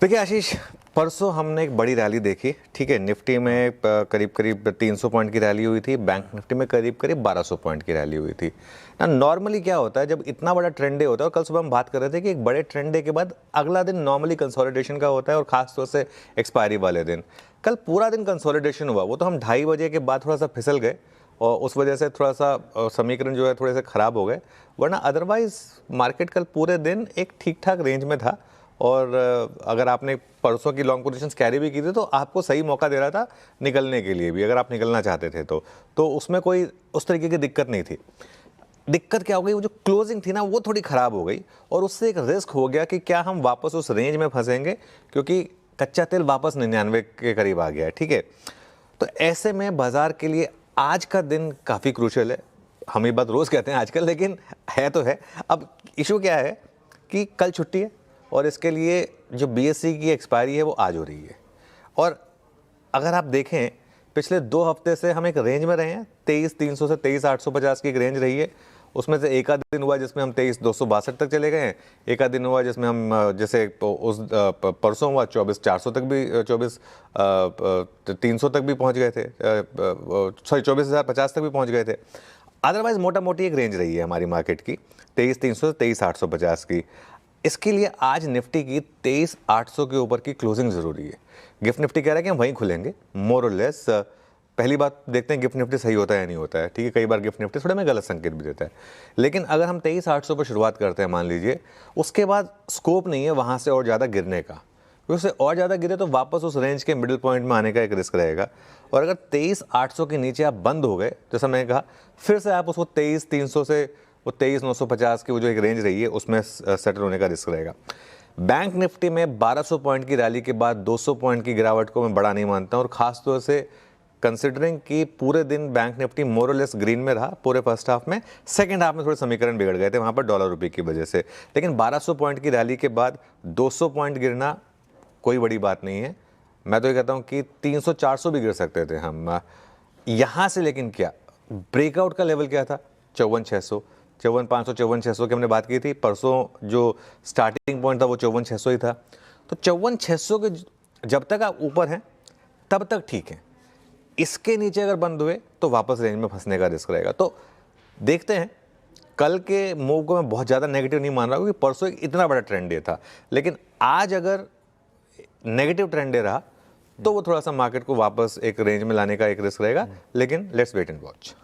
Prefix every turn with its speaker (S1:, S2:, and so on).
S1: देखिए आशीष, परसों हमने एक बड़ी रैली देखी। ठीक है, निफ्टी में करीब करीब 300 पॉइंट की रैली हुई थी, बैंक निफ्टी में करीब करीब 1200 पॉइंट की रैली हुई थी ना। नॉर्मली क्या होता है जब इतना बड़ा ट्रेंड डे होता है, और कल सुबह हम बात कर रहे थे कि एक बड़े ट्रेंड डे के बाद अगला दिन नॉर्मली कंसोलिडेशन का होता है, और खासतौर से एक्सपायरी वाले दिन। कल पूरा दिन कंसोलिडेशन हुआ, वो तो हम 2:30 बजे के बाद थोड़ा सा फिसल गए और उस वजह से थोड़ा सा समीकरण जो है थोड़े से ख़राब हो गए, वरना अदरवाइज मार्केट कल पूरे दिन एक ठीक ठाक रेंज में था। और अगर आपने परसों की लॉन्ग पोजीशंस कैरी भी की थी तो आपको सही मौका दे रहा था निकलने के लिए भी, अगर आप निकलना चाहते थे तो उसमें कोई उस तरीके की दिक्कत नहीं थी। दिक्कत क्या हो गई, वो जो क्लोजिंग थी ना वो थोड़ी ख़राब हो गई, और उससे एक रिस्क हो गया कि क्या हम वापस उस रेंज में फंसेंगे, क्योंकि कच्चा तेल वापस 99 के करीब आ गया है। ठीक है, तो ऐसे में बाजार के लिए आज का दिन काफ़ी क्रूशियल है। हम ये बात रोज़ कहते हैं आजकल, लेकिन है तो है। अब इशू क्या है कि कल छुट्टी है, और इसके लिए जो बीएससी की एक्सपायरी है वो आज हो रही है। और अगर आप देखें पिछले 2 हफ्ते से हम एक रेंज में रहे हैं, 23,300 से 23,850 की एक रेंज रही है। उसमें से एक आध दिन हुआ जिसमें हम 23,262 तक चले गए हैं, एक आध दिन हुआ जिसमें हम जैसे उस परसों हुआ 24,400 तक भी, 24,300 तक भी पहुंच गए थे, सॉरी 24,050 तक भी पहुंच गए थे। अदरवाइज मोटा मोटी एक रेंज रही है हमारी मार्केट की 23,300 से 23,850 की। इसके लिए आज निफ्टी की 23,800 के ऊपर की क्लोजिंग ज़रूरी है। गिफ्ट निफ्टी कह रहा है कि हम वहीं खुलेंगे मोर और लेस। पहली बात देखते हैं गिफ्ट निफ्टी सही होता है या नहीं होता है। ठीक है, कई बार गिफ्ट निफ्टी थोड़ा में गलत संकेत भी देता है, लेकिन अगर हम 23,800 पर शुरुआत करते हैं मान लीजिए, उसके बाद स्कोप नहीं है वहाँ से और ज़्यादा गिरने का, क्योंकि उससे और ज़्यादा गिरे तो वापस उस रेंज के मिडिल पॉइंट में आने का एक रिस्क रहेगा। और अगर 23,800 के नीचे आप बंद हो गए, जैसा मैंने कहा, फिर से आप उसको 23,300 से वो 23,950 की वो जो एक रेंज रही है उसमें सेटल होने का रिस्क रहेगा। बैंक निफ्टी में 1200 पॉइंट की रैली के बाद 200 पॉइंट की गिरावट को मैं बड़ा नहीं मानता, और ख़ासतौर से कंसिडरिंग कि पूरे दिन बैंक निफ्टी मोर और लेस ग्रीन में रहा पूरे फर्स्ट हाफ में। सेकंड हाफ में थोड़े समीकरण बिगड़ गए थे वहाँ पर डॉलर रुपये की वजह से, लेकिन 1200 पॉइंट की रैली के बाद 200 पॉइंट गिरना कोई बड़ी बात नहीं है। मैं तो ये कहता हूँ कि 300-400 भी गिर सकते थे हम यहाँ से, लेकिन क्या ब्रेकआउट का लेवल क्या था, 54,600, 54,500, 54,600 की हमने बात की थी। परसों जो स्टार्टिंग पॉइंट था वो 54,600 ही था। तो 54,600 के जब तक आप ऊपर हैं तब तक ठीक है, इसके नीचे अगर बंद हुए तो वापस रेंज में फंसने का रिस्क रहेगा। तो देखते हैं, कल के मूव को मैं बहुत ज़्यादा नेगेटिव नहीं मान रहा, क्योंकि परसों एक इतना बड़ा ट्रेंड डे था, लेकिन आज अगर नेगेटिव ट्रेंड डे रहा तो वो थोड़ा सा मार्केट को वापस एक रेंज में लाने का एक रिस्क रहेगा। लेकिन लेट्स वेट एंड वॉच।